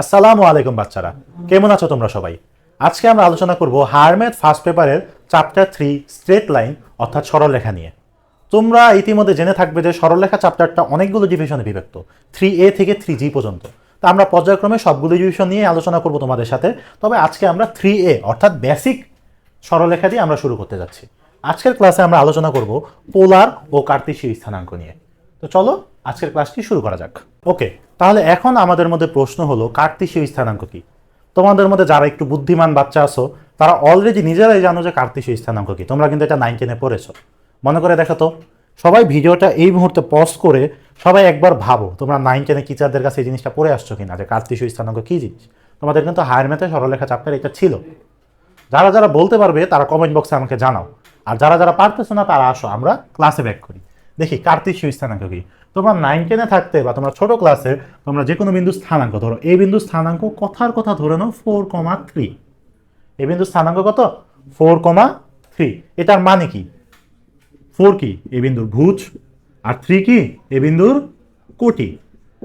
আসসালামু আলাইকুম বাচ্চারা, কেমন আছো তোমরা সবাই? আজকে আমরা আলোচনা করব হায়ার ম্যাথ ফার্স্ট পেপারের চ্যাপ্টার 3 স্ট্রেট লাইন অর্থাৎ সরলরেখা নিয়ে। তোমরা ইতিমধ্যে জেনে থাকবে যে সরলরেখা চ্যাপ্টারটা অনেকগুলো ডিভিশনে বিভক্ত, 3A থেকে 3G পর্যন্ত। তা আমরা পর্যায়ক্রমে সবগুলো ডিভিশন নিয়ে আলোচনা করব তোমাদের সাথে। তবে আজকে আমরা 3A অর্থাৎ বেসিক সরলরেখা দিয়ে আমরা শুরু করতে যাচ্ছি। আজকের ক্লাসে আমরা আলোচনা করব পোলার ও কার্তেশীয় স্থানাঙ্ক নিয়ে। তো চলো আজকের ক্লাসটি শুরু করা যাক। ওকে, তাহলে এখন আমাদের মধ্যে প্রশ্ন হলো কার্তেশীয় স্থানাঙ্ক কি? তোমাদের মধ্যে যারা একটু বুদ্ধিমান বাচ্চা আছো তারা অলরেডি নিজেরাই জানো যে কার্তেশীয় স্থানাঙ্ক কি। তোমরা কিন্তু এটা 9-10-এ পড়েছো। মনে করে দেখো তো, সবাই ভিডিওটা এই মুহূর্তে পজ করে সবাই একবার ভাবো তোমরা 9-10-এ টিচারদের কাছে এই জিনিসটা পড়ে আসছো কিনা, যে কার্তেশীয় স্থানাঙ্ক কি জিনিস। তোমাদের কিন্তু হায়ার ম্যাথে সরলরেখা চ্যাপ্টার এটা ছিল। যারা যারা বলতে পারবে তারা কমেন্ট বক্সে আমাকে জানাও, আর যারা যারা পারতেছো না তারা আসো, আমরা ক্লাসে ব্যাক করি, দেখি কার্তেশীয় স্থানাঙ্ক কি। তোমরা 9-10-এ থাকতে বা তোমরা ছোট ক্লাসে তোমরা যে কোনো বিন্দু স্থানাঙ্ক ধরো, এই বিন্দু স্থানাঙ্ক কথার কথা ধরে নাও 4,3। এই বিন্দু স্থানাঙ্ক কত? 4,3। এটার মানে কি? 4 কি এই বিন্দুর ভুজ, আর 3 কি এই বিন্দুর কোটি।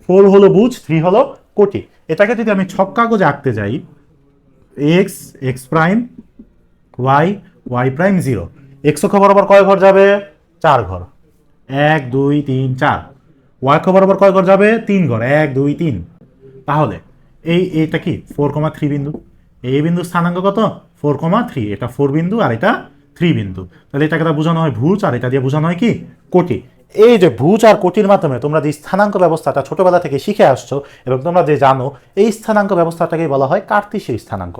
4 হলো ভুজ, 3 হলো কোটি। এটাকে যদি আমি ছক কাগজে আঁকতে যাই, x x prime, y y prime 0। X অক্ষ বরাবর কয় ঘর যাবে? 4 ঘর। 1 2 3 4। ওয়াই অক্ষ বরাবর কয় ঘর যাবে? 3 ঘর। 1 2 3। তাহলে এইটা কি 4,3 বিন্দু। এই বিন্দু স্থানাঙ্ক কত? 4,3। এটা 4 বিন্দু আর এটা 3 বিন্দু। তাহলে এটাকে বোঝানো হয় ভুজ, আর এটা দিয়ে বোঝানো হয় কি কোটি। এই যে ভুজ আর কোটির মাধ্যমে তোমরা যে স্থানাঙ্ক ব্যবস্থাটা ছোটবেলা থেকে শিখে আসছো এবং তোমরা যে জানো, এই স্থানাঙ্ক ব্যবস্থাটাকেই বলা হয় কার্তেশীয় স্থানাঙ্ক।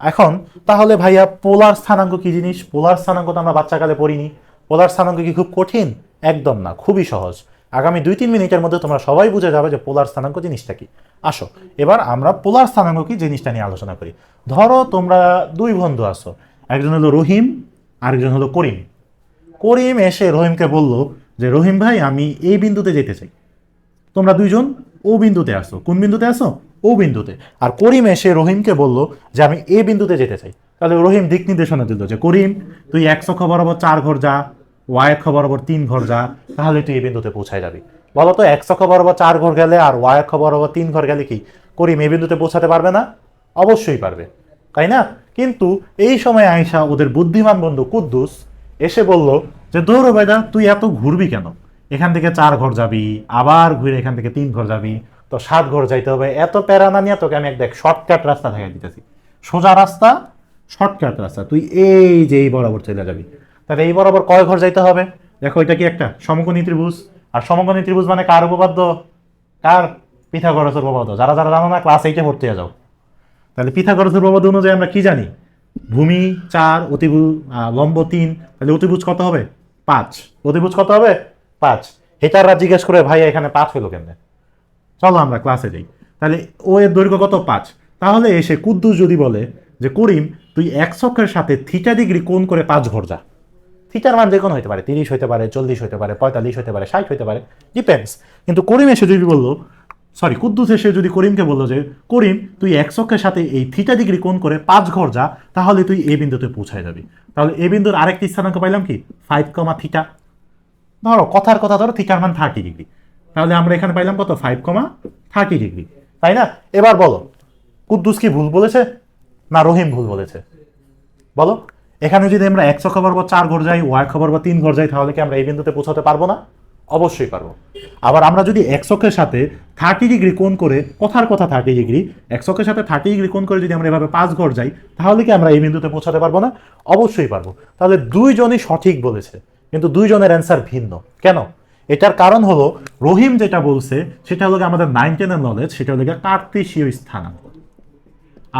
এখন তাহলে ভাইয়া পোলার স্থানাঙ্ক কি জিনিস? পোলার স্থানাঙ্ক তো আমরা বাচ্চাকালে পড়িনি। পোলার স্থানাঙ্ক কি খুব কঠিন? একদম না, খুবই সহজ। আগামী 2-3 মিনিটের মধ্যে তোমরা সবাই বুঝে যাবে যে পোলার স্থানাঙ্ক জিনিসটা কি। আসো এবার আমরা পোলার স্থানাঙ্ক কি জিনিসটা নিয়ে আলোচনা করি। ধরো তোমরা দুই বন্ধু আছো, একজন হলো রহিম, আরেকজন হলো করিম। করিম এসে রহিমকে বলল যে রহিম ভাই, আমি এই বিন্দুতে যেতে চাই। তোমরা দুইজন ও বিন্দুতে আসো। কোন বিন্দুতে আসো? ও বিন্দুতে। আর করিম এসে রহিমকে বলল যে আমি এ বিন্দুতে যেতে চাই। তাহলে রহিম দিক নির্দেশনা দিল যে করিম, তুই এক্স অক্ষ বরাবর 4 ঘর যা, ওয়াই অক্ষ বরাবর 3 ঘর যা, তাহলে তুই এই বিন্দুতে পৌঁছায় যাবি। বলো তো, এক্স অক্ষ বরাবর 4 ঘর গেলে আর ওয়াই অক্ষ বরাবর 3 ঘর গেলে কি করিম এই বিন্দুতে পৌঁছাতে পারবে না? অবশ্যই পারবে, তাই না? কিন্তু এই সময় আয়েশা ওদের বুদ্ধিমান বন্ধু কুদ্দুস এসে বলল যে দৌড় বেদা, তুই এত ঘুরবি কেন? এখান থেকে 4 ঘর যাবি, আবার ঘুরে এখান থেকে 3 ঘর যাবি, তো 7 ঘর যাইতে হবে। এত প্যারা না নিয়ে তোকে আমি এক দেখ শর্টকাট রাস্তা দেখাই দিতেছি, সোজা রাস্তা, শর্টকাট রাস্তা। তুই এই যে এই বরাবর চলে যাবি। তাহলে এই বরাবর কয় ঘর যাইতে হবে? দেখো, এটা কি একটা সমকোণী ত্রিভুজ, আর সমকোণী ত্রিভুজ মানে কার উপপাদ্য? কার? পিথাগোরাসের উপপাদ্য। যারা যারা জানো না ক্লাস 8-এ ভর্তি হয়ে যাও। তাহলে পিথাগোরাসের উপপাদ্য অনুযায়ী আমরা কি জানি? ভূমি 4, অতিভুজ লম্ব 3, তাহলে অতিভুজ কত হবে? 5। অতিভুজ কত হবে? 5। হেটাররা জিজ্ঞেস করে ভাই এখানে 5 হলো কেন? চলো আমরা ক্লাসে যাই। তাহলে ও এর দৈর্ঘ্য কত? 5। তাহলে এসে কুদ্দুস যদি বলে যে করিম, তুই এক্স অক্ষের সাথে থিটা ডিগ্রি কোণ করে 5 ঘর যা। থিটার মান যে কোনো হতে পারে, 30 হতে পারে, 40 হতে পারে, 45 হতে পারে, 60 হতে পারে, ডিপেন্ডস। কিন্তু করিম এসে যদি বললো, সরি কুদ্দুস এসে যদি করিমকে বললো যে করিম, তুই এক্স অক্ষের সাথে এই থিটা ডিগ্রি কোণ করে 5 ঘর যা, তাহলে তুই এই বিন্দুতে পৌঁছায় যাবি। তাহলে এই বিন্দুর আরেকটি স্থানাঙ্ক পাইলাম কি? 5, থিটা। ধরো কথার কথা ধরো থিটার মান 30 ডিগ্রি, তাহলে আমরা এখানে পাইলাম কত? 5,30 ডিগ্রি, তাই না? এবার বলো, কুদ্দুস কি ভুল বলেছে না রহিম ভুল বলেছে? বলো, এখানে যদি আমরা এক্স অক্ষ বরাবর 4 ঘর যাই, ওয়াই অক্ষ বরাবর 3 ঘর যাই, তাহলে কি আমরা এই বিন্দুতে পৌঁছাতে পারবো না? অবশ্যই পারবো। আবার আমরা যদি এক্স অক্ষের সাথে 30 ডিগ্রি কোণ করে, কথার কথা 30 ডিগ্রি, এক্স অক্ষের সাথে 30 ডিগ্রি কোণ করে যদি আমরা এভাবে 5 ঘর যাই, তাহলে কি আমরা এই বিন্দুতে পৌঁছাতে পারবো না? অবশ্যই পারবো। তাহলে দুইজনই সঠিক বলেছে, কিন্তু দুইজনের অ্যান্সার ভিন্ন। কেন? এটার কারণ হলো রহিম যেটা বলছে সেটা হলো আমাদের 9-10-এর নলেজ, সেটা হলো কার্তেশীয় স্থানাঙ্ক।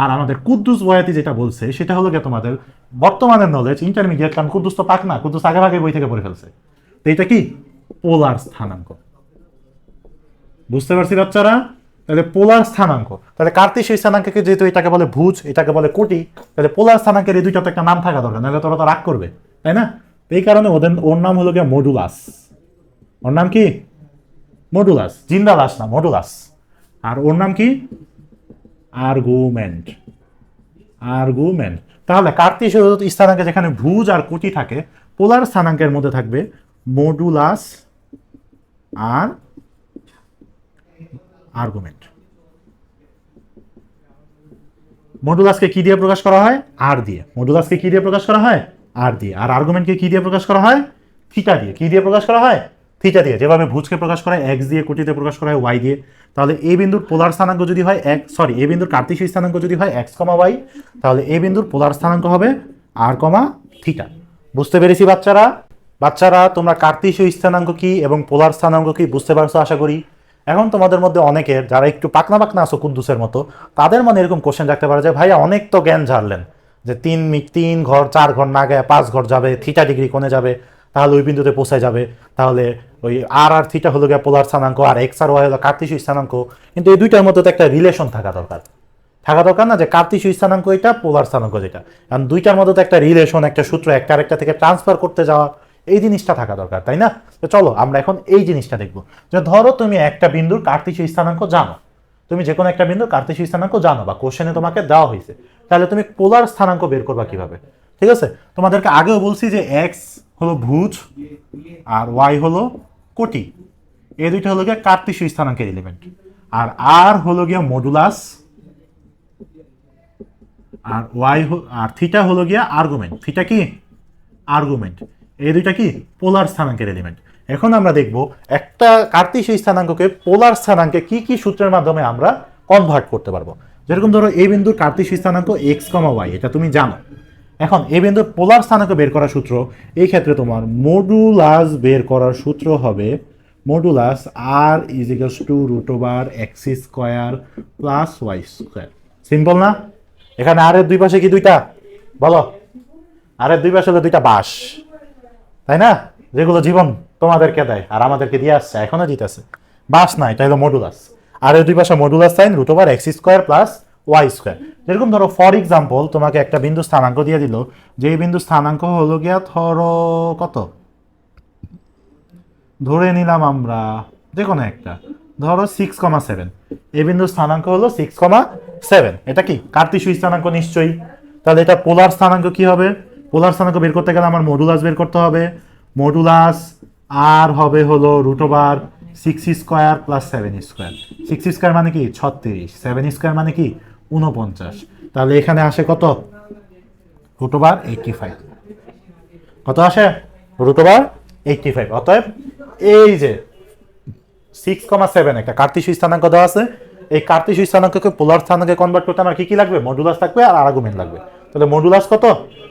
আর আমাদের কুদ্দুস বয়াতি যেটা বলছে সেটা হলো তোমাদের বর্তমানের নলেজ, ইন্টারমিডিয়েট। কারণ কুদ্দুস তো পাক না, কুদ্দুস আগে ভাগে বই থেকে পড়ে ফেলছে। তো এটা কি? পোলার স্থানাঙ্ক। বুঝতে পারছি বাচ্চারা? তাহলে পোলার স্থানাঙ্ক। তাহলে কার্তেশীয় স্থানাঙ্ককে যেহেতু এটাকে বলে ভুজ, এটাকে বলে কোটি, তাহলে পোলার স্থানাঙ্কের এই দুইটা তো একটা নাম থাকা দরকার, নাহলে তোরা তো রাগ করবে, তাই না? এই কারণে ওর নাম হলো গিয়ে মডুলাস। ওর নাম কি? মডুলাস। জিন্দালাস না, মডুলাস। আর ওর নাম কি? আর্গুমেন্ট। আর্গুমেন্ট। তাহলে কার্তেশীয় স্থানাঙ্কে যেখানে ভুজ আর কোটি থাকে, পোলার স্থানাঙ্কের মধ্যে থাকবে মডুলাস আর আর্গুমেন্ট। মডুলাসকে কি দিয়ে প্রকাশ করা হয়? আর দিয়ে। মডুলাসকে কি দিয়ে প্রকাশ করা হয়? আর দিয়ে। আর আর্গুমেন্টকে কি দিয়ে প্রকাশ করা হয়? থিটা দিয়ে। কি দিয়ে প্রকাশ করা হয়? থিটা দিয়ে। যেভাবে ভুজকে প্রকাশ করা হয় এক্স দিয়ে, কোটিতে প্রকাশ করা হয় ওয়াই দিয়ে। তাহলে এ বিন্দুর পোলার স্থানাঙ্ক যদি হয় এ বিন্দুর কার্তেশীয় স্থানাঙ্ক যদি হয় এক্স কমা ওয়াই, তাহলে এ বিন্দুর পোলার স্থানাঙ্ক হবে আর কমা থিটা। বুঝতে পেরেছি বাচ্চারা? বাচ্চারা তোমরা কার্তেশীয় স্থানাঙ্ক কি এবং পোলার স্থানাঙ্ক কি বুঝতে পারছো আশা করি। এখন তোমাদের মধ্যে অনেকের যারা একটু পাকনা পাকনা আছো কুদ্দুসের মতো, তাদের মনে এরকম কোশ্চেন রাখতে পারে যে ভাইয়া অনেক তো জ্ঞান ঝাড়লেন, যে 3 ঘর 4 ঘর না গেয়ে 5 ঘর যাবে, থিটা ডিগ্রি কোণে যাবে, তাহলে ওই বিন্দুতে পৌঁছে যাবে। তাহলে ওই আর থিটা হলো গিয়ে পোলার স্থানাঙ্ক, আর এক্স আর ওয়াই হলো কার্তেশীয় স্থানাঙ্ক। কিন্তু এই দুইটার মধ্যে তো একটা রিলেশন থাকা দরকার না, যে কার্তেশীয় স্থানাঙ্ক এটা, পোলার স্থানাঙ্ক যেটা, কারণ দুইটার মধ্যে তো একটা রিলেশন, একটা সূত্র একটা আরেকটা থেকে ট্রান্সফার করতে যাওয়া, এই জিনিসটা থাকা দরকার, তাই না? তো চলো আমরা এখন এই জিনিসটা দেখবো, যে ধরো তুমি একটা বিন্দুর কার্তেশীয় স্থানাঙ্ক জানো, তুমি যে কোনো একটা বিন্দুর কার্তেশীয় স্থানাঙ্ক জানো বা কোশ্চেনে তোমাকে দেওয়া হয়েছে, তাহলে তুমি পোলার স্থানাঙ্ক বের করবা কিভাবে? ঠিক আছে, তোমাদেরকে আগেও বলছি যে এক্স হলো ভুজ আর ওয়াই হলো কোটি, এই দুইটা হলো গিয়ে কার্তেশীয় স্থানাঙ্কের এলিমেন্ট, আর আর হলো গিয়া মডুলাস, আর ওয়াই আর থিটা হলো গিয়া আর্গুমেন্ট। থিটা কি? আর্গুমেন্ট। এই দুইটা কি? পোলার স্থানাঙ্কের এলিমেন্ট। এখন আমরা দেখব একটা কার্তেশীয় স্থানাঙ্ককে পোলার স্থানাঙ্কে কি কি সূত্রের মাধ্যমে আমরা কনভার্ট করতে পারবো। যেরকম ধরো এই বিন্দুর কার্তেশীয় স্থানাঙ্ক এক্স কমা ওয়াই, এটা তুমি জানো। এখন এই বিন্দুর পোলার স্থানাঙ্ক বের করার সূত্র, এই ক্ষেত্রে তোমার মডুলাস বের করার সূত্র হবে modulus r is equals to root over x square plus y square. Simple না? এখানে আর এর দুই পাশে কি দুইটা? বলো। আর এর দুই পাশে হলো দুইটা বাস, তাই না? যেগুলো জীবন তোমাদেরকে দেয় আর আমাদেরকে দিয়ে আসছে, এখনো দিতেছে। বাস না, এটা হলো মডুলাস। আর এর দুই পাশে modulus sign root over x square plus y square. যেরকম ধরো ফর এক্সাম্পল তোমাকে একটা বিন্দু স্থানাঙ্ক দিয়ে দিল, যে এই বিন্দু স্থানাঙ্ক হলো গিয়া ধরো কত, ধরে নিলাম আমরা যে কোনো একটা, ধরো 6,7। এই বিন্দুর স্থানাঙ্ক হলো 6,7। এটা কি কার্তেশীয় স্থানাঙ্ক? নিশ্চয়ই। তাহলে এটা পোলার স্থানাঙ্ক কি হবে? পোলার স্থানাঙ্ক বের করতে গেলে আমার মডুলাস বের করতে হবে। মডুলাস আর হবে হলো root over 6 square plus 7 square. 6 square মানে কি 36, 7 স্কয়ার মানে কি 49। তাহলে এখানে আসে কত? Root over 85। কত আসে? Root over 85। অতএব এই যে 6,7 একটা কার্তেশীয় স্থানাঙ্ক দেওয়া আছে, এই কার্তেশীয় স্থানাঙ্ককে পোলার স্থানাঙ্কে কনভার্ট করতে আমার কি কি লাগবে? মডুলাস থাকবে আর আর্গুমেন্ট লাগবে। তাহলে মডুলাস কত?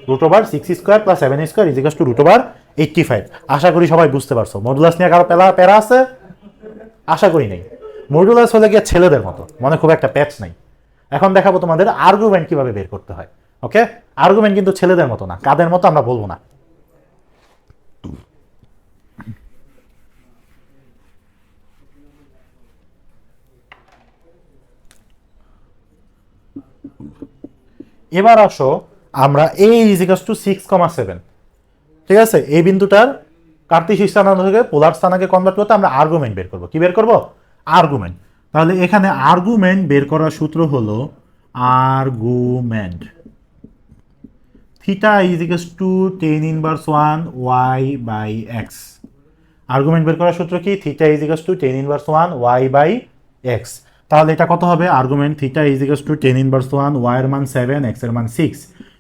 Root over 6 square plus 7 square is equals to root over 85। আশা করি সবাই বুঝতে পারছো। মডুলাস নিয়ে কারো প্যারা আছে? আশা করি নেই। মডুলাস হলে গিয়ে ছেলেদের মতো, মনে খুব একটা প্যাচ নাই। এখন দেখাবো তোমাদের আর্গুমেন্ট কিভাবে বের করতে হয়। ওকে, আর্গুমেন্ট কিন্তু ছেলেদের মতো না, কাদের মতো আমরা বলবো না। এবার আসো আমরা a ইজ ইকুয়ালস টু 6,7, ঠিক আছে, এই বিন্দুটার কার্তেশীয় স্থানাঙ্ক থেকে পোলার স্থানাঙ্কে কনভার্ট করতে আমরা আর্গুমেন্ট বের করব। কি বের করব? আর্গুমেন্ট। তাহলে এখানে আর্গুমেন্ট বের করার সূত্র হলো argument theta is equals to tan inverse 1 y by x। Argument বের করার সূত্র কি? Theta is equals to tan inverse 1 y by x। তাহলে এটা কত হবে? Argument theta is equals to tan inverse 1, y এর মান 7, x এর মান 6।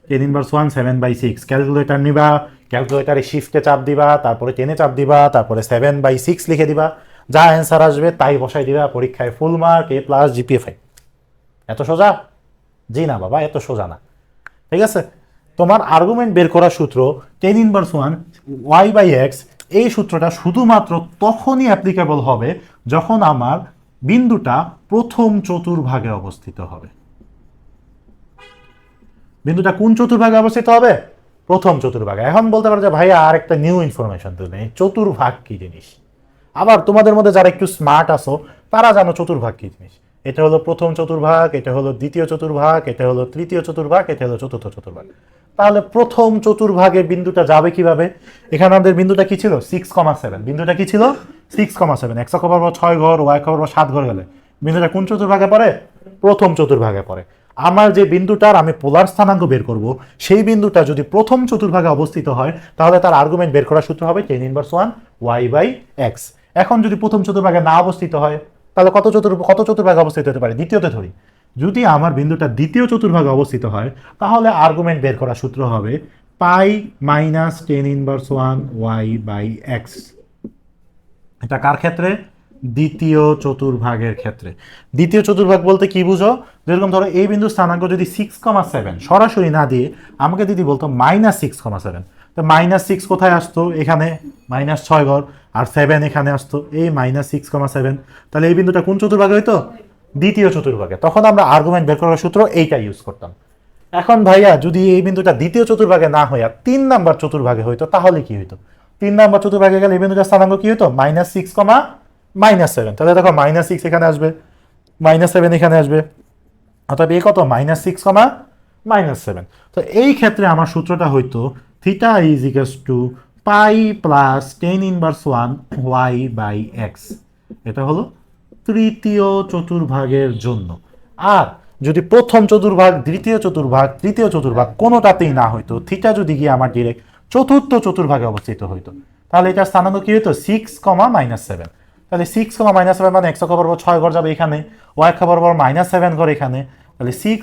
tan inverse 1 7 by 6। ক্যালকুলেটর নিবা, ক্যালকুলেটারে শিফটে চাপ দিবা, তারপরে 10 চাপ দিবা, তারপরে 7 বাই 6 লিখে দিবা, যা অ্যান্সার আসবে তাই বসাই দিবা। পরীক্ষায় full mark, A plus, GPA 5। এত সোজা? জি না বাবা, এত সোজা না। ঠিক আছে, তোমার আর্গুমেন্ট বের করার সূত্র tan inverse 1 y by x, এই সূত্রটা শুধুমাত্র তখনই অ্যাপ্লিকেবল হবে যখন আমার বিন্দুটা প্রথম চতুর্ভাগে অবস্থিত হবে। বিন্দুটা কোন চতুর্ভাগে অবস্থিত হবে? প্রথম চতুর্ভাগে। এখন বলতে পারো যে ভাই আর একটা নিউ ইনফরমেশন দিলে, চতুর্ভাগ কি জিনিস। আবার তোমাদের মধ্যে যারা একটু স্মার্ট আছো তারা জানো চতুর্ভাগ কি জিনিস। এটা হলো প্রথম চতুর্ভাগ, এটা হলো দ্বিতীয় চতুর্ভাগ, এটা হলো তৃতীয় চতুর্ভাগ, এটা হলো চতুর্থ চতুর্ভাগ। তাহলে প্রথম চতুর্ভাগে বিন্দুটা যাবে কিভাবে? এখানে আমাদের বিন্দুটা কি ছিল? 6,7। বিন্দুটা কি ছিল? 6,7। x অক্ষ বরাবর 6 ঘর, y অক্ষ বরাবর 7 ঘর গেলে বিন্দুটা কোন চতুর্ভাগে পড়ে? প্রথম চতুর্ভাগে পড়ে। আমার যে বিন্দুটার আমি পোলার স্থানাঙ্ক বের করব, সেই বিন্দুটা যদি প্রথম চতুর্ভাগে অবস্থিত হয়, তাহলে তার আর্গুমেন্ট বের করার সূত্র হবে tan inverse 1 y by x। এখন যদি প্রথম চতুর্ভাগে না অবস্থিত হয়, তাহলে কত চতুর্ভাগে অবস্থিত হতে পারে? দ্বিতীয়তে ধরি। যদি আমার বিন্দুটা দ্বিতীয় চতুর্ভাগে অবস্থিত হয় তাহলে আর্গুমেন্ট বের করার সূত্র হবে pi minus ten inverse one y by x. এটা কার ক্ষেত্রে? দ্বিতীয় চতুর্ভাগের ক্ষেত্রে। দ্বিতীয় চতুর্ভাগ বলতে কি বুঝো? যেরকম ধরো এই বিন্দু স্থানাঙ্ক যদি 6,7 সরাসরি না দিয়ে আমাকে যদি বলতো -6,7, তো -6 কোথায় আসতো? এখানে -6 ঘর, আর 7 এখানে আসতো, এই -6,7। তাহলে এই বিন্দুটা কোন চতুর্ভাগে হইতো? দ্বিতীয় চতুর্ভাগে। তখন আমরা আর্গুমেন্ট বের করার সূত্র এইটা ইউজ করতাম। এখন ভাইয়া যদি এই বিন্দুটা দ্বিতীয় চতুর্ভাগে না হইয়া 3 নাম্বার চতুর্ভাগে হইতো তাহলে কি হইতো? 3 নাম্বার চতুর্ভাগে গেলে এই বিন্দুটার স্থানাঙ্ক কি হইতো? -6, -7। তাহলে দেখো -6 এখানে আসবে, -7 এখানে আসবে, অর্থাৎ এই কত? -6, -7। তো এই ক্ষেত্রে আমার সূত্রটা হইতো theta is equals to pi plus tan inverse one y by x. এটা হলো তৃতীয় চতুর্ভাগের জন্য। আর যদি প্রথম চতুর্ভাগ, দ্বিতীয় চতুর্ভাগ, তৃতীয় চতুর্ভাগ কোনোটাতেই না হইতো, থিটা যদি গিয়ে আমার ডিরেক্ট চতুর্থ চতুর্ভাগে অবস্থিত হইতো, তাহলে এটা স্থানাঙ্ক কি হইতো? 6, -7। তাহলে 6, -7 মানে x অক্ষ বরাবর 6 ঘর যাবে এখানে, y অক্ষ বরাবর -7 ঘর এখানে, তাহলে 6,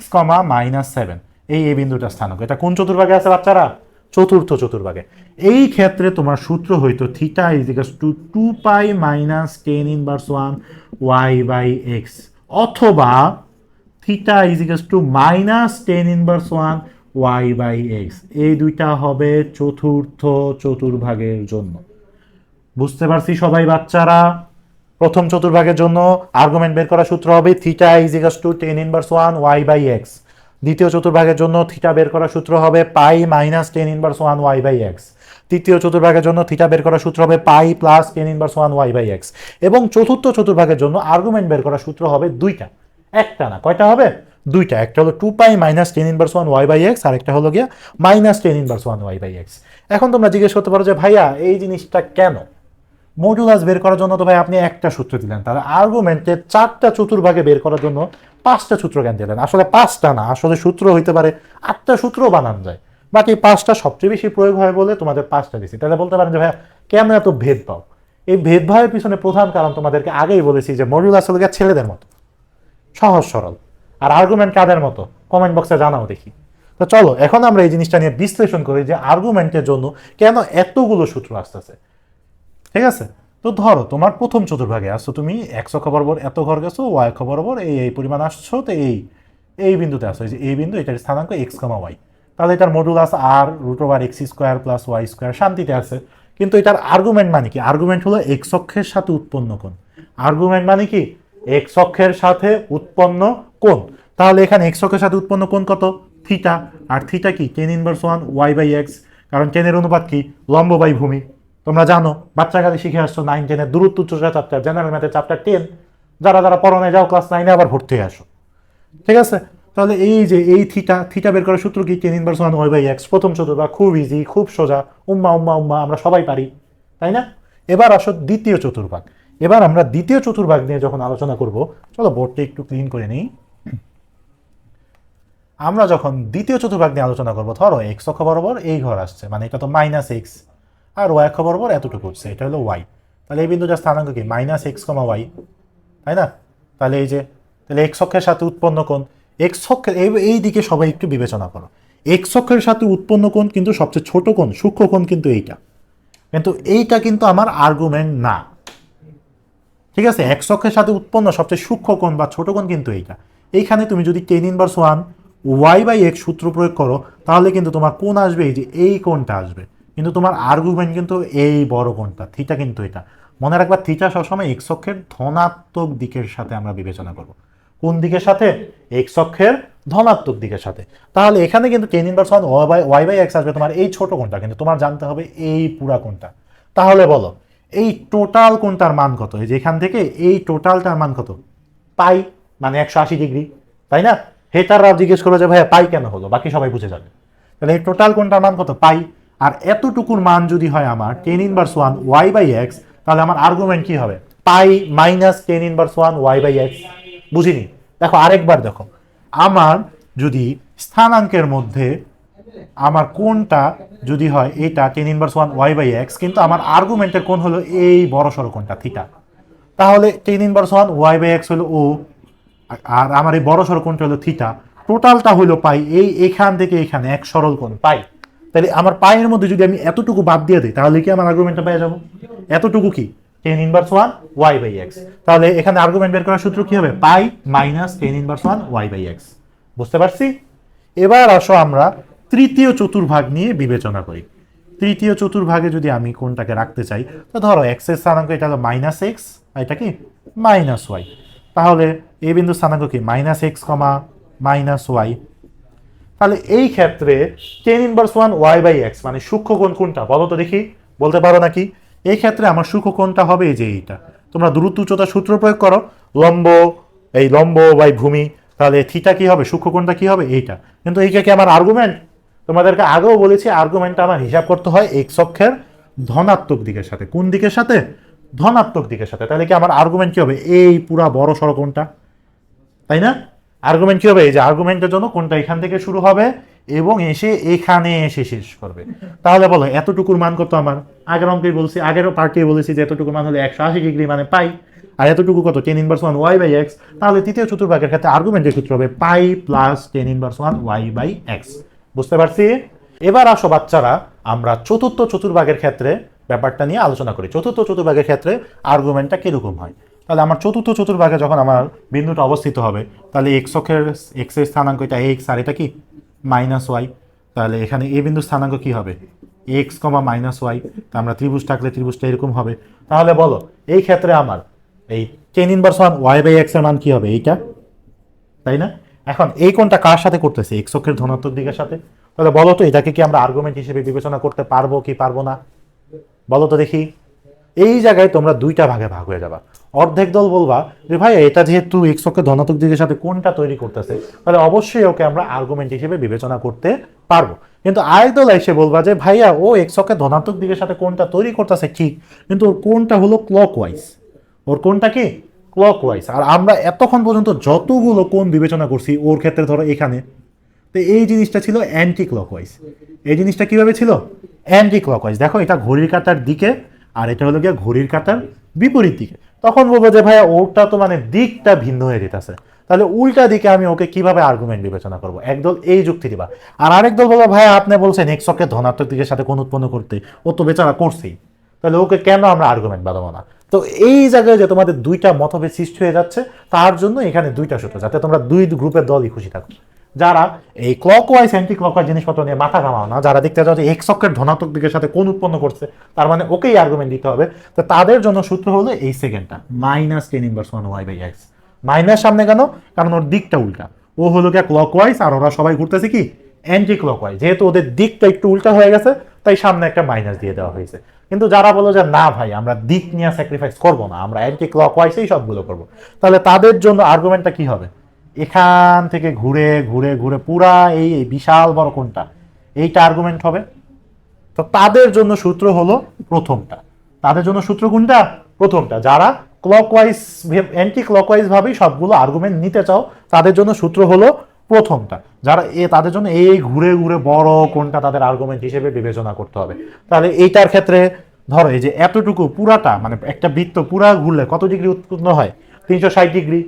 -7 এই বিন্দুটা স্থানাঙ্ক। এটা কোন চতুর্ভাগে আছে বাচ্চারা? চতুর্থ চতুর্ভাগে। এই ক্ষেত্রে তোমার সূত্র হইতো theta is equals to 2 pi minus ten inverse 1 y by x, অথবা theta is equals to -10 inverse 1 y by x. এই দুইটা হবে চতুর্থ চতুর্ভাগের জন্য। বুঝতে পারছি সবাই বাচ্চারা? প্রথম চতুর্ভাগের জন্য আর্গুমেন্ট বের করার সূত্র হবে theta is equals to 10 inverse 1 y by x. দ্বিতীয় চতুর্ভাগের জন্য থিটা বের করার সূত্র হবে pi minus 10 inverse 1 y by x. তৃতীয় চতুর্ভাগের জন্য থিটা বের করার সূত্র হবে pi plus 10 inverse 1 y by x. এবং চতুর্থ চতুর্ভাগের জন্য আর্গুমেন্ট বের করার সূত্র হবে দুইটা, একটা না। কয়টা হবে? দুইটা। একটা হলো 2 pi minus 10 inverse 1 y by x, আর একটা হলো গিয়া -10 ইনভার্স 1 ওয়াই বাই এক্স। এখন তোমরা জিজ্ঞেস করতে পারো যে ভাইয়া এই জিনিসটা কেন? মডুলাস বের করার জন্য তো ভাই আপনি একটা সূত্র দিলেন, তাহলে আর্গুমেন্টে 4টা চতুর্ভাগে বের করার জন্য 5টা সূত্র কেন দিলেন? আসলে 5টা না, আসলে সূত্র হইতে পারে 8টা সূত্র বানান যায়, বাকি 5টা সবচেয়ে বেশি প্রয়োগ হয় বলে তোমাদের 5টা দিচ্ছি। তাহলে বলতে পারেন যে ভাইয়া কেন এত ভেদভাব? এই ভেদভাবের পিছনে প্রধান কারণ তোমাদেরকে আগেই বলেছি যে মডুলাস হলো গিয়ে ছেলেদের মতো সহজ সরল, আর আর্গুমেন্ট কাদের মতো? কমেন্ট বক্সে জানাও দেখি। তো চলো এখন আমরা এই জিনিসটা নিয়ে বিশ্লেষণ করি যে আর্গুমেন্টের জন্য কেন এতগুলো সূত্র আসতেছে। ঠিক আছে? তো ধরো তোমার প্রথম চতুর্ভাগে আসছো, তুমি x অক্ষ বরাবর এত ঘর গেছো, y অক্ষ বরাবর এই পরিমাণ আসছো, তো এই বিন্দুতে আসছো, যে এই বিন্দু, এটার স্থানাঙ্ক x, y। তাহলে এটার modulus r √x² plus y², শান্তিতে আছে। কিন্তু এটার আর্গুমেন্ট মানে কি? আর্গুমেন্ট হলো x অক্ষের সাথে উৎপন্ন কোণ। আর্গুমেন্ট মানে কি? x অক্ষের সাথে উৎপন্ন কোণ। তাহলে এখানে x অক্ষের সাথে উৎপন্ন কোণ কত? থিটা। আর থিটা কি? tan inverse 1 y by x. কারণ টেনের অনুপাত কি? লম্ব বাই ভূমি। তোমরা জানো, বাচ্চাকালে শিখে আসছো 9, 10-এর দূরত্ব উচ্চতা চ্যাপ্টার, জেনারেল ম্যাথের চ্যাপ্টার 10। যারা যারা পড়নে যাও ক্লাস 9-এ আবার ভর্তি হয়ে আসো। ঠিক আছে? তাহলে এই যে এই থিটা বের করার সূত্র কি? tan inverse 1 y by x. প্রথম চতুর্ভাগ খুব ইজি, খুব সোজা, উম্মা উম্মা উম্মা, আমরা সবাই পারি, তাই না? এবার আসো দ্বিতীয় চতুর্ভাগ। এবার আমরা দ্বিতীয় চতুর্ভাগ নিয়ে যখন আলোচনা করব, চলো বোর্ডটা একটু ক্লিন করে নিই। আমরা যখন দ্বিতীয় চতুর্ভাগ নিয়ে আলোচনা করবো, ধরো x অক্ষ বরাবর এই ঘর আসছে, মানে এটা তো -x, আর y অক্ষ বরাবর এতটুকু হচ্ছে, এটা হলো y। তাহলে এই বিন্দুটার স্থানাঙ্ক কি? -x, y, তাই না? তাহলে এই যে, তাহলে x অক্ষের সাথে উৎপন্ন কোণ, x অক্ষের এই দিকে সবাই একটু বিবেচনা করো। x অক্ষের সাথে উৎপন্ন কোণ কিন্তু সবচেয়ে ছোট কোণ, সূক্ষ্ম কোণ কিন্তু এইটা। কিন্তু এইটা কিন্তু আমার আর্গুমেন্ট না। ঠিক আছে? x অক্ষের সাথে উৎপন্ন সবচেয়ে সূক্ষ্ম কোণ বা ছোট কোণ কিন্তু এইটা। এইখানে তুমি যদি tan inverse 1 y by x সূত্র প্রয়োগ করো, তাহলে কিন্তু তোমার কোণ আসবে এই যে এই কোণটা আসবে। কিন্তু তোমার আর্গুমেন্ট কিন্তু এই বড় কোণটা, থিটা কিন্তু এটা। মনে রাখবা, থিটা সবসময় এক্স অক্ষের ধনাত্মক দিকের সাথে আমরা বিবেচনা করব। কোন দিকের সাথে? এক্স অক্ষের ধনাত্মক দিকের সাথে। তাহলে এখানে কিন্তু tan inverse 1 y by x আসবে তোমার এই ছোট কোণটা, কিন্তু তোমার জানতে হবে এই পুরা কোণটা। তাহলে বলো এই টোটাল কোণটার মান কত? এই যে এখান থেকে এই টোটালটার মান কত? পাই, মানে 180 ডিগ্রি, তাই না? হেটাররা জিজ্ঞেস করলো যে ভাইয়া পাই কেন হলো, বাকি সবাই বুঝে যাবে। তাহলে এই টোটাল কোণটার মান কত? পাই। আর এতটুকুর মান যদি হয় আমার tan inverse 1 y by x, তাহলে আমার আর্গুমেন্ট কি হবে? Pi minus tan inverse 1 y by x. বুঝিনি? দেখো আরেকবার দেখো, আমার যদি স্থানাঙ্কের মধ্যে আমার কোণটা যদি হয় এটা tan inverse 1 y by x, কিন্তু আমার আর্গুমেন্টের কোণ হলো এই বড় সড়ো কোণটা থিটা, তাহলে tan inverse 1 y by x হলো ও, আর আমার এই বড় সরল কোণটা হলো থিটা, টোটালটা হলো পাই, এখান থেকে এখানে এক সরল কোণ পাই। তাহলে আমার পায়ের মধ্যে যদি আমি এতটুকু বাদ দিয়ে দিই তাহলে কি আমার আর্গুমেন্টটা পেয়ে যাবো? এতটুকু কি tan inverse one y by x. তাহলে এখানে আর্গুমেন্ট বের করার সূত্র কি হবে? Pi minus ten inverse one y by x. বুঝতে পারছি? এবার আসো আমরা তৃতীয় চতুর্ভাগ নিয়ে বিবেচনা করি। তৃতীয় চতুর্ভাগে যদি আমি কোনটাকে রাখতে চাই, তো ধরো এক্স এর স্থানাঙ্ক এটা হলো মাইনাস এক্স, এটা কি মাইনাস ওয়াই। তাহলে এই বিন্দু স্থানাঙ্ক কি minus x comma minus y. তাহলে এই ক্ষেত্রে tan inverse one y by x মানে সূক্ষ্ম কোণ কোনটা বলো তো দেখি, বলতে পারো নাকি? এই ক্ষেত্রে আমার সূক্ষ্ম কোণটা হবে এই যে এইটা। তোমরা দূরত্ব উচ্চতা সূত্র প্রয়োগ করো, লম্ব এই লম্ব বাই ভূমি, তাহলে থিটা কি হবে, সূক্ষ্ম কোণটা কি হবে এইটা। কিন্তু এইটা কি আমার আর্গুমেন্ট? তোমাদেরকে আগেও বলেছি আর্গুমেন্টটা আমার হিসাব করতে হয় এক্স অক্ষের ধনাত্মক দিকের সাথে। কোন দিকের সাথে? ধনাত্মক দিকের সাথে। তাহলে কি আমার আর্গুমেন্ট কি হবে? এই পুরা বড় সড়ো কোণটা, তাই না? আর্গুমেন্ট কি হবে? এই যে আর্গুমেন্টের জন্য কোনটা এখান থেকে শুরু হবে এবং এসে এখানে এসে শেষ করবে। তাহলে বলো এতটুকুর মান কত আমার? আগের অঙ্কেই বলছি, আগের পার্টি বলেছি যে এতটুকুর মান হলে 180 ডিগ্রি মানে পাই। আর এতটুকু কত? Tan inverse one y by x. তাহলে তৃতীয় চতুর্ভাগের ক্ষেত্রে আর্গুমেন্টের সূত্র হবে pi plus tan inverse one y by x. বুঝতে পারছি? এবার আসো বাচ্চারা আমরা চতুর্থ চতুর্ভাগের ক্ষেত্রে ব্যাপারটা নিয়ে আলোচনা করি। চতুর্থ চতুর্ভাগের ক্ষেত্রে আর্গুমেন্টটা কিরকম হয়? তাহলে আমার চতুর্থ চতুর্ভাগে যখন আমার বিন্দুটা অবস্থিত হবে, তাহলে এক্স অক্ষের এক্স এর স্থানাঙ্ক এটা এক্স আর এটা কি মাইনাস ওয়াই। তাহলে এখানে এ বিন্দুর স্থানাঙ্ক কি হবে? X comma minus y. তা আমরা ত্রিভুজ থাকলে ত্রিভুজটা এরকম হবে। তাহলে বলো এই ক্ষেত্রে আমার এই tan inverse one y by x এর মান কি হবে? এইটা, তাই না? এখন এই কোণটা কার সাথে করতেছে? এক্স অক্ষের ধনাত্মক দিকের সাথে। তাহলে বলো তো এটাকে কি আমরা আর্গুমেন্ট হিসেবে বিবেচনা করতে পারবো কি পারবো না? বলো তো দেখি। এই জায়গায় তোমরা দুইটা ভাগে ভাগ হয়ে যাবা। অর্ধেক দল বলবা যে ভাই এটা যেহেতু এক্স অক্ষের ধনাত্মক দিকের সাথে কোনটা তৈরি করতেছে, তাহলে অবশ্যই ওকে আমরা আর্গুমেন্ট হিসেবে বিবেচনা করতে পারবো। কিন্তু আরেক দল এসে বলবা যে ভাইয়া ও এক্স অক্ষের ধনাত্মক দিকের সাথে কোনটা তৈরি করতেছে ঠিক, কিন্তু ওর কোনটা হলো ক্লকওয়াইজ। ওর কোনটা কি ক্লকওয়াইজ। আর আমরা এতক্ষণ পর্যন্ত যতগুলো কোণ বিবেচনা করছি ওর ক্ষেত্রে ধরো এখানে, তো এই জিনিসটা ছিল অ্যান্টি ক্লকওয়াইজ। এই জিনিসটা কিভাবে ছিল? Anti clockwise. দেখো এটা ঘড়ির কাঁটার দিকে আর এটা হলো গিয়ে ঘড়ির কাঁটার বিপরীত দিকে। তখন বলবো যে ভাইয়া ওটা তো মানে দিকটা ভিন্ন হয়ে যেতেছে, তাহলে উল্টা দিকে আমি ওকে কিভাবে আর্গুমেন্ট বিবেচনা করবো? একদল এই যুক্তি দিবা। আর আরেক দল বলবো ভাইয়া আপনি বলছেন এক্স অক্ষের ধনাত্মক দিকের সাথে কোণ উৎপন্ন করতে, ও তো বেচারা করছেই, তাহলে ওকে কেন আমরা আর্গুমেন্ট বানাবো না? তো এই জায়গায় যে তোমাদের দুইটা মতভেদ সৃষ্টি হয়ে যাচ্ছে, তার জন্য এখানে দুইটা সূত্র, যাতে তোমরা দুই গ্রুপের দলই খুশি থাকো। যারা এই ক্লকওয়াইজ অ্যান্টি ক্লকওয়াইজ জিনিসপত্র নিয়ে মাথা ঘামাও না, যারা দেখতে চাও যে এক্স অক্ষের ধনাত্মক দিকের সাথে কোণ উৎপন্ন করছে তার মানে ওকেই আর্গুমেন্ট দিতে হবে, তো তাদের জন্য সূত্র হলো এই সেকেন্ডটা minus ten inverse one y by x. Minus সামনে কেন? কারণ ওর দিকটা উল্টা। ও হলো গিয়ে ক্লকওয়াইজ আর ওরা সবাই ঘুরতেছে কি অ্যান্টি ক্লকওয়াইজ। যেহেতু ওদের দিকটা একটু উল্টা হয়ে গেছে তাই সামনে একটা মাইনাস দিয়ে দেওয়া হয়েছে। কিন্তু যারা বলো যে না ভাই আমরা দিক নিয়ে স্যাক্রিফাইস করবো না, আমরা অ্যান্টি ক্লকওয়াইজেই সবগুলো করবো, তাহলে তাদের জন্য আর্গুমেন্টটা কি হবে? এখান থেকে ঘুরে ঘুরে ঘুরে পুরা এই বিশাল বড় কোণটা, এইটা আর্গুমেন্ট হবে। তো তাদের জন্য সূত্র হলো প্রথমটা। তাদের জন্য সূত্র কোনটা? প্রথমটা। যারা ক্লকওয়াইজ অ্যান্টি ক্লকওয়াইজ ভাবেই সবগুলো আর্গুমেন্ট নিতে চাও তাদের জন্য সূত্র হলো প্রথমটা। যারা তাদের জন্য এই ঘুরে ঘুরে বড় কোনটা তাদের আর্গুমেন্ট হিসেবে বিবেচনা করতে হবে। তাহলে এইটার ক্ষেত্রে ধরো এই যে এতটুকু পুরাটা মানে একটা বৃত্ত পুরা ঘুরলে কত ডিগ্রি উৎপন্ন হয়? 360 ডিগ্রি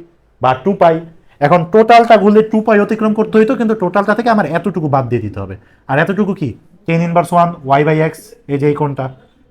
বা 2 পাই। এখন টোটালটা ঘুরলে 2 পাই অতিক্রম করতে হইতো, কিন্তু টোটালটা থেকে আমার এতটুকু বাদ দিয়ে দিতে হবে। আর এতটুকু কি tan inverse one y by x. এই যে এই কোণটা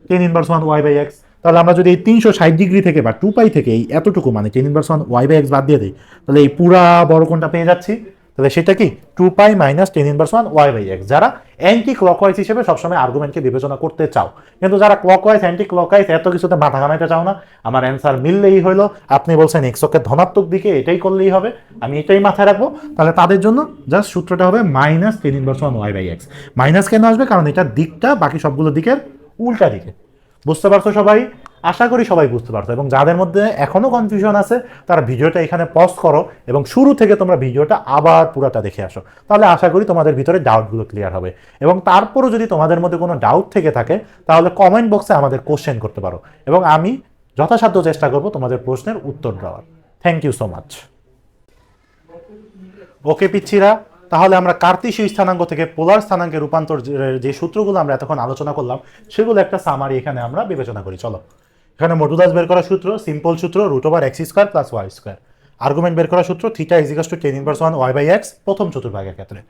tan inverse one y by x. তাহলে আমরা যদি এই 360 ডিগ্রি থেকে বা 2 পাই থেকে এই এতটুকু মানে tan inverse one y by x বাদ দিয়ে দিই, তাহলে এই পুরা বড় কোণটা পেয়ে যাচ্ছি। তাহলে সেটা কি 2 pi minus ten inverse one y by x. যারা অ্যান্টি ক্লকওয়াইজ হিসেবে সবসময় আর্গুমেন্টকে বিবেচনা করতে চাও, কিন্তু যারা ক্লকওয়াইজ অ্যান্টি ক্লকওয়াইজ এত কিছুতে মাথা ঘামাইতে চাও না, আমার অ্যান্সার মিললেই হলো, আপনি বলছেন এক্স অক্ষের ধনাত্মক দিকে এটাই করলেই হবে, আমি এটাই মাথায় রাখবো, তাহলে তাদের জন্য জাস্ট সূত্রটা হবে minus ten inverse one y by x. Minus কেন আসবে? কারণ এটার দিকটা বাকি সবগুলো দিকের উল্টা দিকে। বুঝতে পারছো সবাই? আশা করি সবাই বুঝতে পারছো। এবং যাদের মধ্যে এখনো কনফিউশন আছে তারা ভিডিওটা এখানে পজ করো এবং শুরু থেকে তোমরা ভিডিওটা আবার পুরাটা দেখে আসো, তাহলে আশা করি তোমাদের ভিতরে ডাউটগুলো ক্লিয়ার হবে। এবং তারপরও যদি তোমাদের মধ্যে কোনো ডাউট থেকে থাকে তাহলে কমেন্ট বক্সে আমাদের কোশ্চেন করতে পারো এবং আমি যথাসাধ্য চেষ্টা করব তোমাদের প্রশ্নের উত্তর দেওয়ার। Thank you so much. Okay পিচ্ছিরা, তাহলে আমরা কার্তেশীয় স্থানাঙ্ক থেকে পোলার স্থানাঙ্কে রূপান্তর যে সূত্রগুলো আমরা এতক্ষণ আলোচনা করলাম সেগুলো একটা সামারি এখানে আমরা বিবেচনা করি। চলো, এখানে মডুলাস বের করার সূত্র সিম্পল সূত্র √(x² + y²। আর্গুমেন্ট বের করার সূত্র theta is equals to tan inverse one y by x প্রথম চতুর্ভাগের ক্ষেত্রে,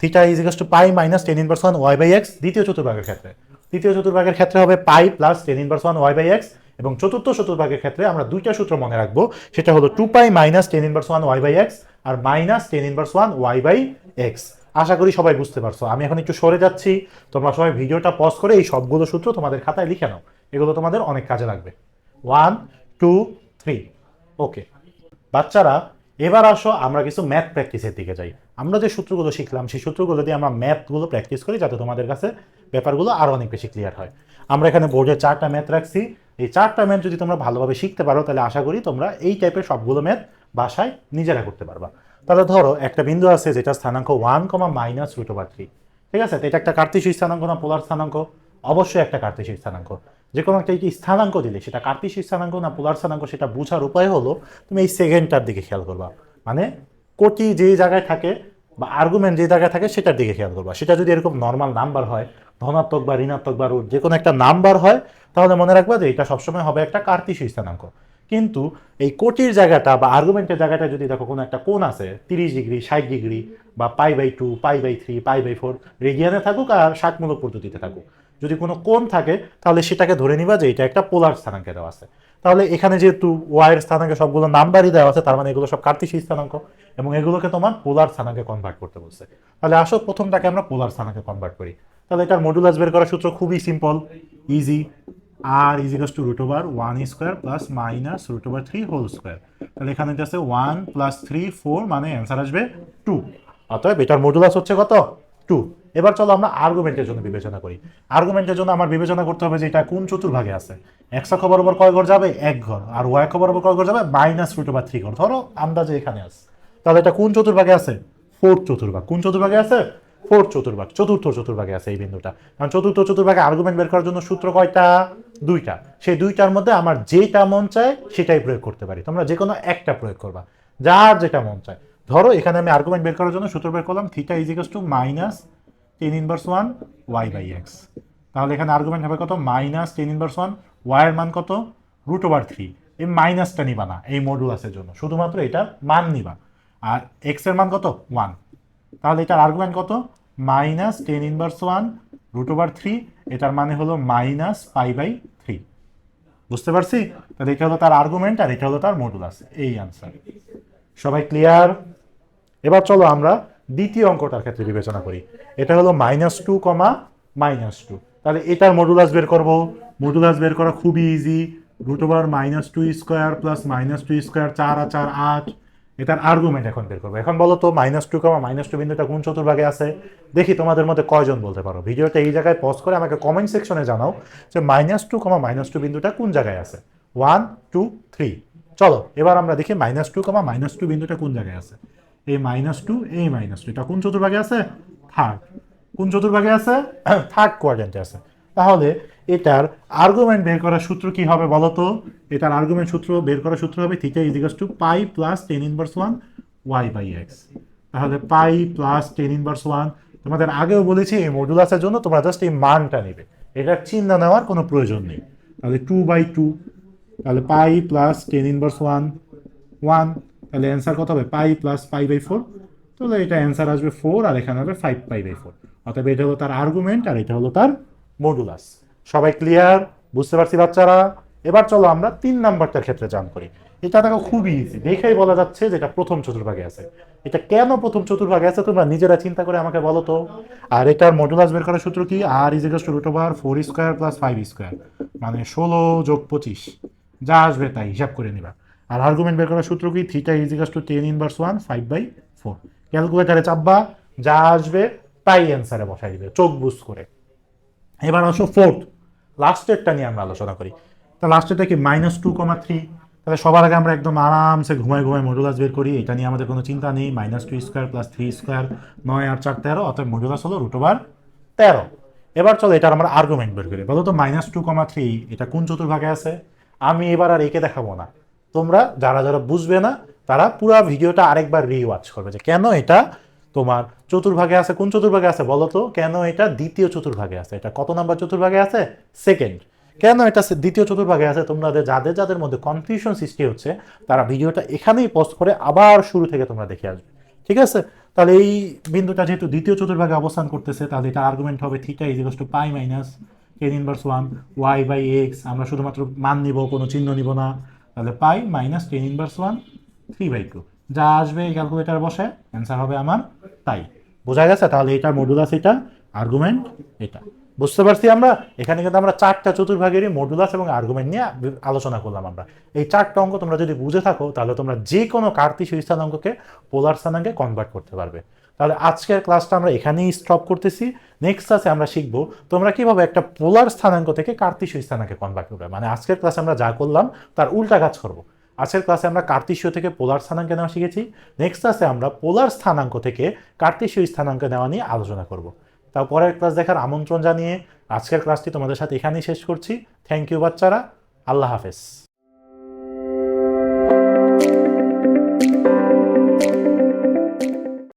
theta is equals to pi minus ten inverse one y by x দ্বিতীয় চতুর্ভাগের ক্ষেত্রে, তৃতীয় চতুর্ভাগের ক্ষেত্রে হবে pi plus tan inverse one y by x, এবং চতুর্থ চতুর্ভাগের ক্ষেত্রে আমরা দুইটা সূত্র মনে রাখবো, সেটা হলো two pi minus ten inverse one y by x আর minus ten inverse one y by x. আশা করি সবাই বুঝতে পারছো। আমি এখন একটু সরে যাচ্ছি, তোমরা সবাই ভিডিওটা পজ করে এই সবগুলো সূত্র তোমাদের খাতায় লিখে নাও, এগুলো তোমাদের অনেক কাজে লাগবে। 1 2 3 ওকে বাচ্চারা, এবার আসো আমরা কিছু ম্যাথ প্র্যাকটিসের দিকে যাই। আমরা যে সূত্রগুলো শিখলাম সেই সূত্রগুলো দিয়ে আমরা ম্যাথগুলো প্র্যাকটিস করি, যাতে তোমাদের কাছে ব্যাপারগুলো আরও অনেক বেশি ক্লিয়ার হয়। আমরা এখানে বোর্ডে 4টা ম্যাথ রাখছি, এই 4টা ম্যাথ যদি তোমরা ভালোভাবে শিখতে পারো তাহলে আশা করি তোমরা এই টাইপের সবগুলো ম্যাথ বাসায় নিজেরা করতে পারবা। তাহলে ধরো একটা বিন্দু আছে যেটা স্থানাঙ্ক 1, মাইনাস রুট ওভার 3, ঠিক আছে? তো এটা একটা কার্তেশীয় স্থানাঙ্ক না পোলার স্থানাঙ্ক? অবশ্যই একটা কার্তেশীয় স্থানাঙ্ক। যে কোনো একটা স্থানাঙ্ক দিলে সেটা কার্তেশীয় স্থানাঙ্ক না পোলার স্থানাঙ্ক সেটা বোঝার উপায় হলো তুমি এই সেকেন্ডটার দিকে খেয়াল করবা, মানে কোটি যে জায়গায় থাকে বা আর্গুমেন্ট যে জায়গায় থাকে সেটার দিকে খেয়াল করবা। সেটা যদি এরকম নর্মাল নাম্বার হয়, ধনাত্মক বা ঋণাত্মক বা রুট যে কোনো একটা নাম্বার হয়, তাহলে মনে রাখবা যে এটা সবসময় হবে একটা কার্তেশীয় স্থানাঙ্ক। কিন্তু এই কোটির জায়গাটা বা আর্গুমেন্টের জায়গাটা যদি দেখো কোনো একটা কোণ আছে 30 ডিগ্রি, 60 ডিগ্রি বা pi by 2, pi by 3, pi by 4 রেডিয়ানে থাকুক আর ষাটমূলক পদ্ধতিতে থাকুক, যদি কোনো কোণ থাকে তাহলে সেটাকে ধরে নিবা যে এটা একটা পোলার স্থানাঙ্কে দেওয়া আছে। তাহলে এখানে যেহেতু ওয়াই এর স্থানাঙ্কে সবগুলো নাম্বারই দেওয়া আছে, তার মানে এগুলো সব কার্তেশীয় স্থানাঙ্ক এবং এগুলোকে তোমার পোলার স্থানাঙ্কে কনভার্ট করতে বলছে। তাহলে আসো প্রথমটাকে আমরা পোলার স্থানাঙ্কে কনভার্ট করি। তাহলে এটার মডুলাস বের করার সূত্র খুবই simple, easy. R is equals to root over 1 square plus minus root over 3 whole square. তাহলে এখানে আছে 1 প্লাস 3 4, মানে অ্যান্সার আসবে 2। অতএব এটার মডুলাস হচ্ছে কত? 2। এবার চলো আমরা আর্গুমেন্টের জন্য বিবেচনা করি। আর্গুমেন্টের জন্য আমার বিবেচনা করতে হবে যে এটা কোন চতুর্ভাগে আছে। এক্স অক্ষ বরাবর কয় ঘর যাবে? এক ঘর। আর ওয়াই অক্ষ বরাবর কয় ঘর যাবে? মাইনাস রুট ওভার 3 ঘর। ধরো আন্দাজে এখানে আছে, তাহলে এটা কোন চতুর্ভাগে আছে? ফোর্থ চতুর্ভাগ। কোন চতুর্ভাগে আছে? ফোর্থ চতুর্ভাগ, চতুর্থ চতুর্ভাগে আছে এই বিন্দুটা। কারণ চতুর্থ চতুর্ভাগে আর্গুমেন্ট বের করার জন্য সূত্র কয়টা? দুইটা। সেই দুইটার মধ্যে আমার যেটা মন চায় সেটাই প্রয়োগ করতে পারি, তোমরা যে কোনো একটা প্রয়োগ করবা, যার যেটা মন চায়। ধরো এখানে আমি আর্গুমেন্ট বের করার জন্য সূত্র বের করলাম theta is equals to minus ten inverse one y by x. তাহলে এখানে আর্গুমেন্ট হবে কত? Minus ten inverse one, y এর মান কত? Root over 3। এই মাইনাসটা নিবা না এই মডুলাসের জন্য, শুধুমাত্র এটার মান নিবা। আর এক্স এর মান কত? 1। তাহলে এটার আর্গুমেন্ট কত? Minus ten inverse one root over 3, এটার মানে হলো মাইনাস পাই বাই 3। বুঝতে পারছি? তাহলে এটা হলো তার আর্গুমেন্ট আর এটা হলো তার মডুলাস, এই আনসার। সবাই ক্লিয়ার? এবার চলো আমরা দ্বিতীয় অঙ্কটার ক্ষেত্রে বিবেচনা করি। এটা হলো -2, -2। তাহলে এটার মডুলাস বের করব। মডুলাস বের করা খুবই easy, root over -2 square plus -2 square, 4 আর 4 8। এটার আর্গুমেন্ট এখন বের করবো। এখন বলো তো -2, -2 বিন্দুটা কোন চতুর্ভাগে আছে? দেখি তোমাদের মধ্যে কয়জন বলতে পারো। ভিডিওটা এই জায়গায় পজ করে আমাকে কমেন্ট সেকশনে জানাও যে -2, -2 বিন্দুটা কোন জায়গায় আছে। 1 2 3। চলো এবার আমরা দেখি -2, -2 বিন্দুটা কোন জায়গায় আছে। এই -2, এই -2, এটা কোন চতুর্ভাগে আছে? থার্ড। কোন চতুর্ভাগে আছে? থার্ড কোয়াড্রেন্টে আছে। তাহলে এটার আর্গুমেন্ট বের করার সূত্র কি হবে বলো তো? এটার আর্গুমেন্ট সূত্র বের করার সূত্র হবে theta is equals to pi plus tan inverse one y by x. তাহলে pi plus tan inverse one, তোমাদের আগেও বলেছি এই মডুলাসের জন্য তোমরা জাস্ট এই মানটা নেবে, এটার চিহ্ন নেওয়ার কোনো প্রয়োজন নেই। তাহলে 2/2, তাহলে pi plus tan inverse one 1, তাহলে অ্যান্সার কত হবে? Pi plus pi by 4। তাহলে এটা অ্যান্সার আসবে 4 আর এখানে হবে 5 পাই বাই 4। অতএব এটা হলো তার আর্গুমেন্ট আর এটা হলো তার মডুলাস। সবাই ক্লিয়ার? বুঝতে পারছি বাচ্চারা? এবার চলো আমরা 3 নাম্বারটার ক্ষেত্রে জাম্প করি। এটা দেখো খুবই ইজি, দেখেই বলা যাচ্ছে যে এটা প্রথম চতুর্ভাগে আছে। এটা কেন প্রথম চতুর্ভাগে আছে তোমরা নিজেরা চিন্তা করে আমাকে বলো তো। আর এটার মডুলাস বের করার সূত্র কি? R is equals to root over 4 square plus 5 square, মানে 16 যোগ 25, যা আসবে তাই হিসাব করে নিবা। আর আর্গুমেন্ট বের করার সূত্র কি? Theta is equals to tan inverse one 5/4। ক্যালকুলেটারে চাপবা, যা আসবে তাই অ্যান্সারে বসাই দিবে চোখ বুঝ করে। এবার আসো ফোর্থ, লাস্টেরটা নিয়ে আমরা আলোচনা করি। তা লাস্টেরটা কি? -2, 3। তাহলে সবার আগে আমরা একদম আরামসে ঘুমায় ঘুমায় মডুলাস বের করি, এটা নিয়ে আমাদের কোনো চিন্তা নেই। -2 স্কোয়ার প্লাস 3 স্কোয়ার, 9 আর 4 13, অর্থাৎ মডুলাস হলো রুট ওভার 13। এবার চলো এটার আমরা আর্গুমেন্ট বের করি। বলো তো -2, 3 এটা কোন চতুর্ভাগে আছে? আমি এবার আর একে দেখাবো না, তোমরা যারা যারা বুঝবে না তারা পুরো ভিডিওটা আরেকবার রিওয়াচ করবে যে কেন এটা তোমার চতুর্ভাগে আছে। কোন চতুর্ভাগে আছে বলো তো? কেন এটা দ্বিতীয় চতুর্ভাগে আছে? এটা কত নাম্বার চতুর্ভাগে আছে? সেকেন্ড। কেন এটা দ্বিতীয় চতুর্ভাগে আছে, তোমাদের যাদের যাদের মধ্যে কনফিউশন সৃষ্টি হচ্ছে তারা ভিডিওটা এখানেই পজ করে আবার শুরু থেকে তোমরা দেখে আসবে, ঠিক আছে? তাহলে এই বিন্দুটা যেহেতু দ্বিতীয় চতুর্ভাগে অবস্থান করতেছে, তাহলে এটা আর্গুমেন্ট হবে theta is equal to pi minus ten inverse one y by x. আমরা শুধুমাত্র মান নিব, কোনো চিহ্ন নিব না। তাহলে pi minus ten inverse one 3/2 যা আসবে এই ক্যালকুলেটার বসে অ্যান্সার হবে আমার তাই। বোঝা গেছে? তাহলে এটার মডুলাস এটা, আর্গুমেন্ট এটা। বুঝতে পারছি আমরা? এখানে কিন্তু আমরা চারটা চতুর্ভাগেরই মডুলাস এবং আর্গুমেন্ট নিয়ে আলোচনা করলাম আমরা। এই চারটা অঙ্ক তোমরা যদি বুঝে থাকো তাহলে তোমরা যে কোনো কার্তেশীয় স্থানাঙ্ককে পোলার স্থানাঙ্কে কনভার্ট করতে পারবে। তাহলে আজকের ক্লাসটা আমরা এখানেই স্টপ করতেছি। নেক্সট ক্লাসে আমরা শিখবো তোমরা কিভাবে একটা পোলার স্থানাঙ্ক থেকে কার্তেশীয় স্থানাঙ্কে কনভার্ট করবে। মানে আজকের ক্লাসে আমরা যা করলাম তার উল্টা কাজ করবো। আজকের ক্লাসে আমরা কার্তেশীয় থেকে পোলার স্থানাঙ্কে নেওয়া শিখেছি। নেক্সট ক্লাসে আমরা পোলার স্থানাঙ্ক থেকে কার্তেশীয় স্থানাঙ্ক নেওয়া নিয়ে আলোচনা করব। তাও পরের ক্লাস দেখার আমন্ত্রণ জানিয়ে আজকের ক্লাসটি তোমাদের সাথে এখানেই শেষ করছি। থ্যাংক ইউ বাচ্চারা, আল্লাহ হাফেজ।